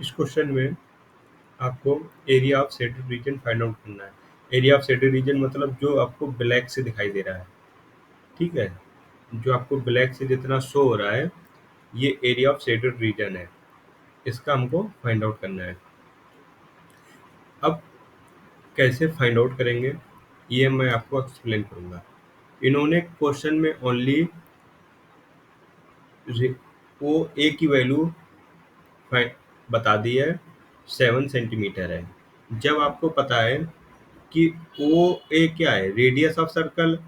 इस क्वेश्चन में आपको area of shaded region find out करना है। एरिया ऑफ शेडेड रीजन मतलब जो आपको ब्लैक से दिखाई दे रहा है, ठीक है, जो आपको ब्लैक से जितना शो हो रहा है ये एरिया ऑफ शेडेड रीजन है, इसका हमको फाइंड आउट करना है। अब कैसे फाइंड आउट करेंगे ये मैं आपको एक्सप्लेन करूंगा। इन्होंने क्वेश्चन में ओनली ओ ए की वैल्यू बता दी है, 7 सेंटीमीटर है। जब आपको पता है कि ओ ए क्या है, रेडियस ऑफ सर्कल,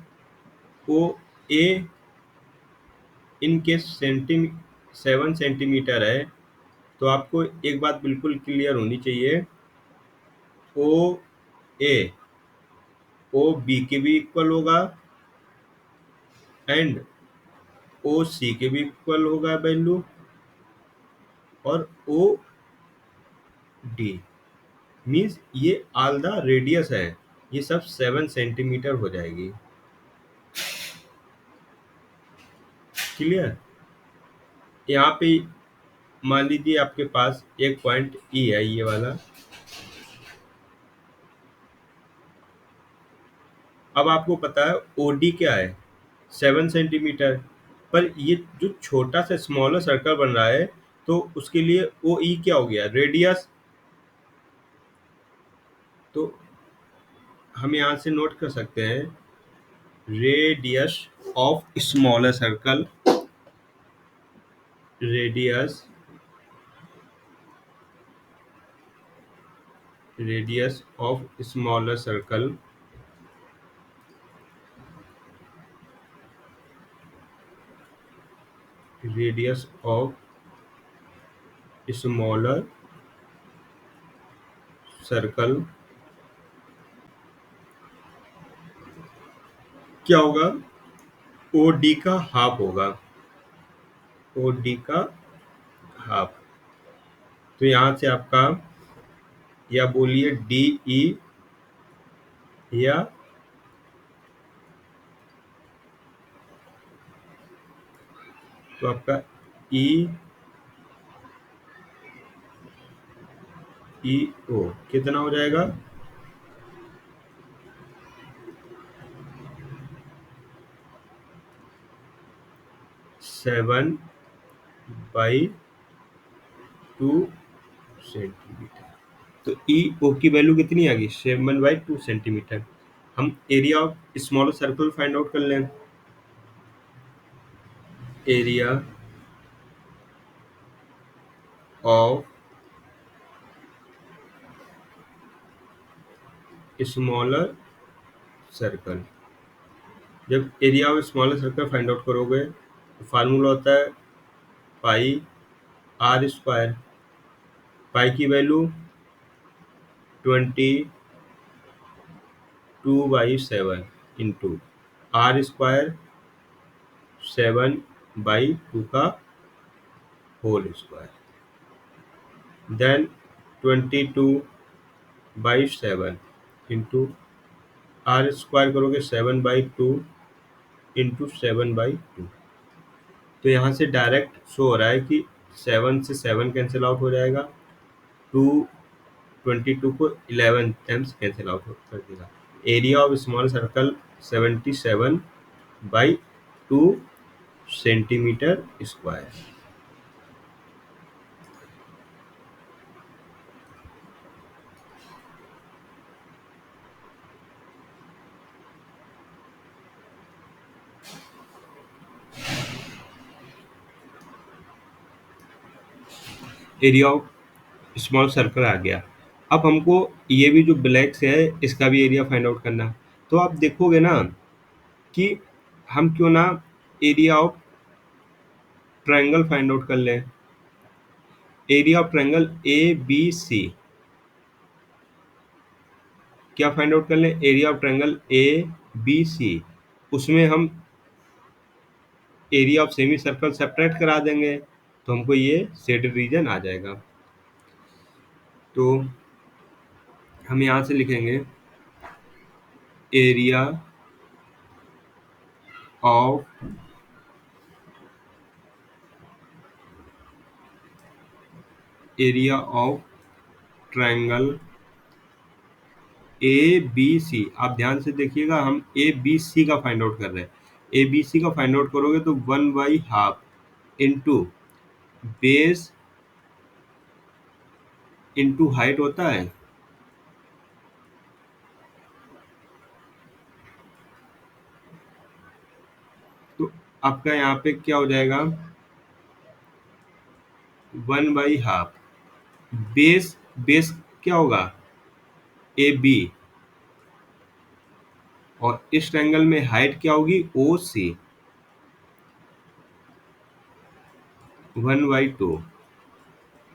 ओ ए इनके 7 सेंटीमीटर है, तो आपको एक बात बिल्कुल क्लियर होनी चाहिए, ओ ए ओ बी के भी इक्वल होगा एंड ओ सी के भी इक्वल होगा वैल्यू, और ओ डी मीन्स ये ऑल द रेडियस है, ये सब 7 सेंटीमीटर हो जाएगी। क्लियर। यहाँ पे मान लीजिए आपके पास एक पॉइंट ई है ये वाला, अब आपको पता है ओडी क्या है, 7 सेंटीमीटर, पर ये जो छोटा सा स्मॉलर सर्कल बन रहा है तो उसके लिए ओ ई क्या हो गया, रेडियस। तो हम यहाँ से नोट कर सकते हैं radius of smaller circle, radius radius of smaller circle radius of smaller circle क्या होगा, ओ डी का हाफ होगा, ओ डी का हाफ। तो यहाँ से आपका, या बोलिए डी ई, या तो आपका ई ई ओ कितना हो जाएगा, 7/2 सेंटीमीटर। तो ई ओ की वैल्यू कितनी आ गई, 7/2 सेंटीमीटर। हम area of smaller circle find out कर लें। एरिया ऑफ स्मॉलर सर्कल, जब area of smaller circle find out करोगे तो फार्मूला होता है पाई आर स्क्वायर। पाई की वैल्यू 22/7 इंटू आर स्क्वायर 7/2 का whole square, then 22/7 into r square करोगे 7/2 इंटू 7/2। तो यहाँ से डायरेक्ट शो हो रहा है कि 7 से 7 कैंसिल आउट हो जाएगा, 22 को 11 टाइम्स कैंसिल आउट कर देगा। Area of small circle 77/2 centimetre square. Area of small circle आ गया। अब हमको ये भी जो ब्लैक से है इसका भी एरिया फाइंड आउट करना। तो आप देखोगे ना कि हम क्यों ना area of triangle find out कर लें। Area of triangle A B C क्या फाइंड आउट कर लें, area of triangle A B C, उसमें हम area of semicircle separate करा देंगे तो हमको ये शेडेड रीजन आ जाएगा। तो हम यहाँ से लिखेंगे area of area of triangle A B C. आप ध्यान से देखिएगा, हम ए बी सी का फाइंड आउट कर रहे हैं। ए बी सी का फाइंड आउट करोगे तो 1/2 इंटू बेस इंटू हाइट होता है। तो आपका यहाँ पे क्या हो जाएगा, 1/2 बेस। बेस क्या होगा, ए बी। और इस ट्रायंगल में हाइट क्या होगी, ओ सी। 1/2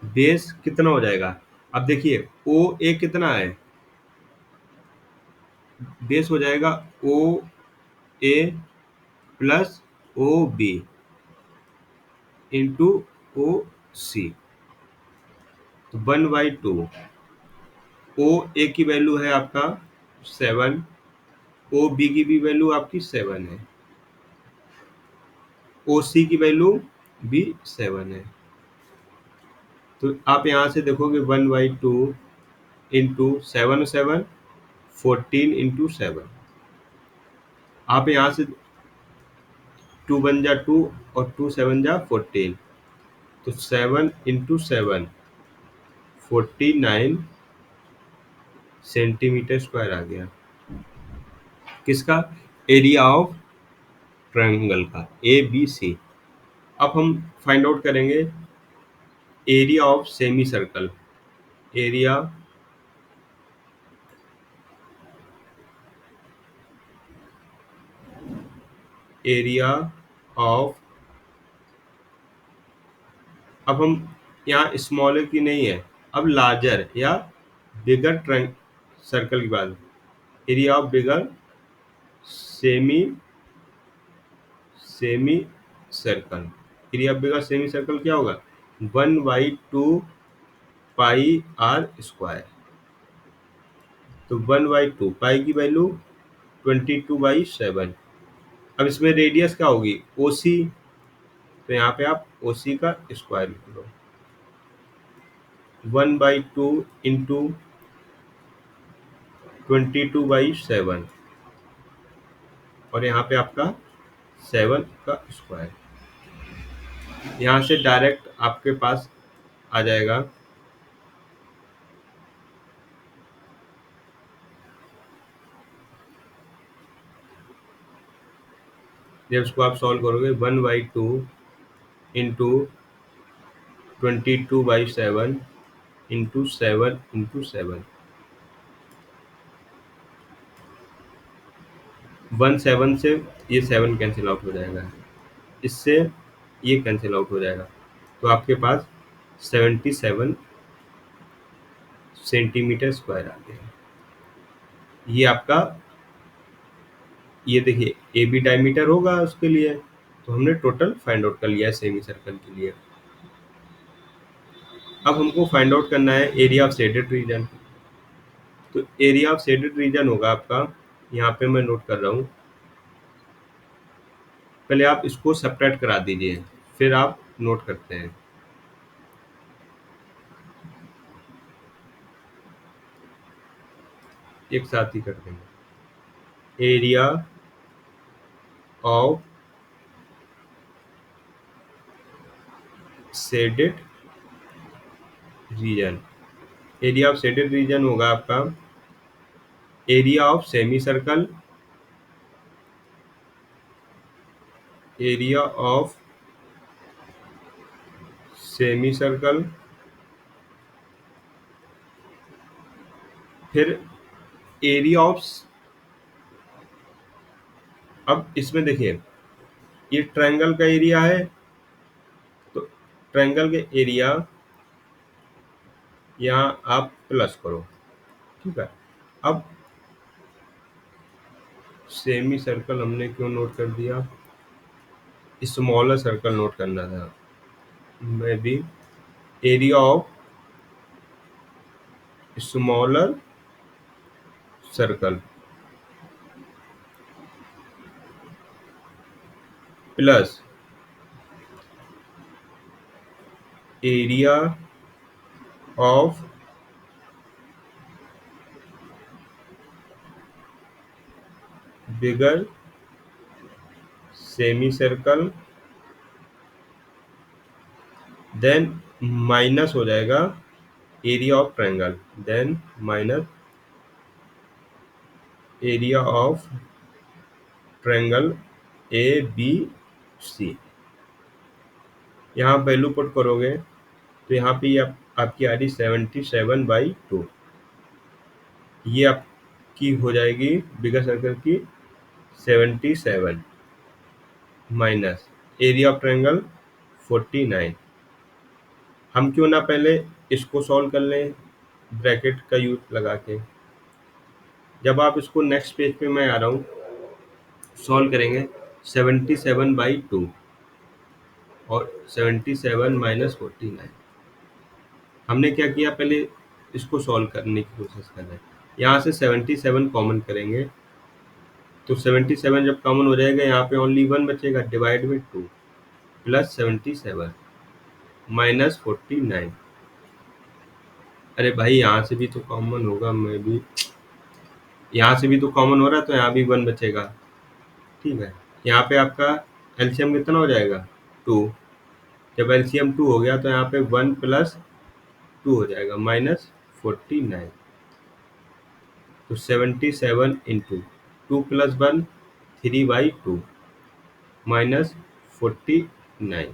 बेस कितना हो जाएगा। अब देखिए ओ ए कितना है, बेस हो जाएगा O A plus O B into O C. तो 1/2 ओ ए की वैल्यू है आपका 7, ओ बी की भी वैल्यू आपकी 7 है, ओ सी की वैल्यू भी 7 है। तो आप यहाँ से देखोगे 1/2 इंटू 7 14 इंटू 7। आप यहाँ से 2 बन जा 2 और 2 7 जा 14। तो 7 इंटू 7 49 सेंटीमीटर स्क्वायर आ गया। किसका, एरिया ऑफ ट्रायंगल का ए बी सी। अब हम फाइंड आउट करेंगे area of semicircle. Area area of, अब हम यहाँ स्मॉलर की नहीं है, अब लार्जर या बिगर ट्रायंग सर्कल की बात। Area of bigger semi semi circle. Area of bigger semi circle क्या होगा, 1/2 पाई आर स्क्वायर। तो 1/2 पाई की वैल्यू 22/7। अब इसमें रेडियस क्या होगी, ओ सी। तो यहाँ पे आप ओ सी का स्क्वायर लिख लो, 1/2 इंटू 22/7 और यहाँ पे आपका 7 का स्क्वायर। यहाँ से डायरेक्ट आपके पास आ जाएगा, जब इसको आप सॉल्व करोगे 1/2 इंटू 22/7 इंटू 7 इंटू 7, 1 7 से ये 7 कैंसिल आउट हो जाएगा, इससे ये कैंसिल आउट हो जाएगा। तो आपके पास 77 सेंटीमीटर स्क्वायर आ गया। ये आपका, ये देखिए ए बी डायमीटर होगा उसके लिए। तो हमने टोटल फाइंड आउट कर लिया है सेमी सर्कल के लिए। अब हमको फाइंड आउट करना है एरिया ऑफ शेडेड रीजन। तो एरिया ऑफ शेडेड रीजन होगा आपका, यहाँ पे मैं नोट कर रहा हूँ, पहले आप इसको सेपरेट करा दीजिए फिर आप नोट करते हैं। एक साथ ही कर देंगे। Area of shaded region. Area of shaded region होगा आपका area of semicircle, area of semi circle, फिर एरिया ऑफ, अब इसमें देखिए ये ट्रायंगल का एरिया है, तो ट्रायंगल के एरिया यहाँ आप प्लस करो, ठीक है। अब सेमी सर्कल हमने क्यों नोट कर दिया, स्मॉलर सर्कल नोट करना था। मैं भी area of smaller circle plus area of bigger semicircle, then minus हो जाएगा area of triangle, then minus area of triangle A B C. यहाँ वैल्यू पुट करोगे तो यहाँ पे ये आपकी आ रही 77/2। ये आपकी हो जाएगी बिगर सर्कल की 77 माइनस एरिया ऑफ ट्रायंगल 49। हम क्यों ना पहले इसको सॉल्व कर लें ब्रैकेट का यूज लगा के। जब आप इसको नेक्स्ट पेज पे मैं आ रहा हूँ, सॉल्व करेंगे 77/2 और 77 माइनस 49। हमने क्या किया, पहले इसको सॉल्व करने की कोशिश कर रहे हैं। यहाँ से 77 कॉमन करेंगे तो 77 जब कॉमन हो जाएगा यहाँ पे ओनली 1 बचेगा, डिवाइड बाई 2 प्लस 77 माइनस 49। अरे भाई यहाँ से भी तो कॉमन होगा, मैं भी यहाँ से भी तो कॉमन हो रहा है तो यहाँ भी 1 बचेगा। ठीक है, यहाँ पे आपका एलसीएम कितना हो जाएगा 2। जब एलसीएम 2 हो गया तो यहाँ पे 1 प्लस 2 हो जाएगा माइनस 49। तो 77 इंटू 2 प्लस 1 3/2 माइनस 49।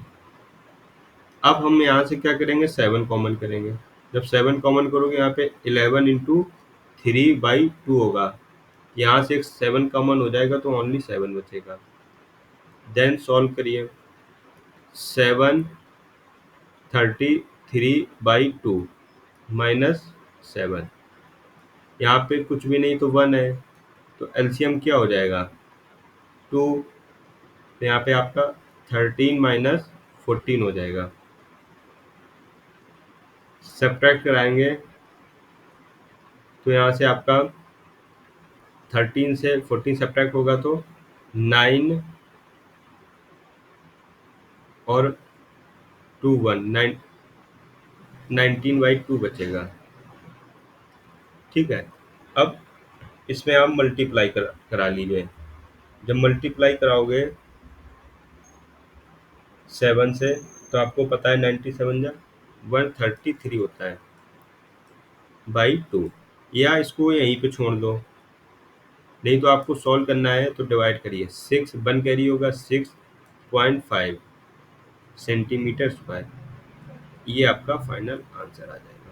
अब हम यहाँ से क्या करेंगे, 7 कॉमन करेंगे। जब 7 कॉमन करोगे यहाँ पे 11 इंटू 3/2 होगा। यहाँ से एक 7 कॉमन हो जाएगा तो ओनली 7 बचेगा। देन सॉल्व करिए, 7 33/2 माइनस 7। यहाँ पे कुछ भी नहीं तो 1 है, तो एलसीएम क्या हो जाएगा 2। तो यहाँ पे आपका 13 माइनस 14 हो जाएगा। सब्ट्रैक्ट कराएंगे तो यहाँ से आपका 13 से 14 सब्ट्रैक्ट होगा तो 9 और 2 1 9 19/2 बचेगा। ठीक है, अब इसमें आप मल्टीप्लाई करा लीजिए। जब मल्टीप्लाई कराओगे 7 से तो आपको पता है 97 जा 133 होता है बाई 2। या इसको यहीं पे छोड़ दो, नहीं तो आपको सॉल्व करना है तो डिवाइड करिए। 6 1 कैरी होगा 6.5 सेंटीमीटर स्क्वायर। ये आपका फाइनल आंसर आ जाएगा।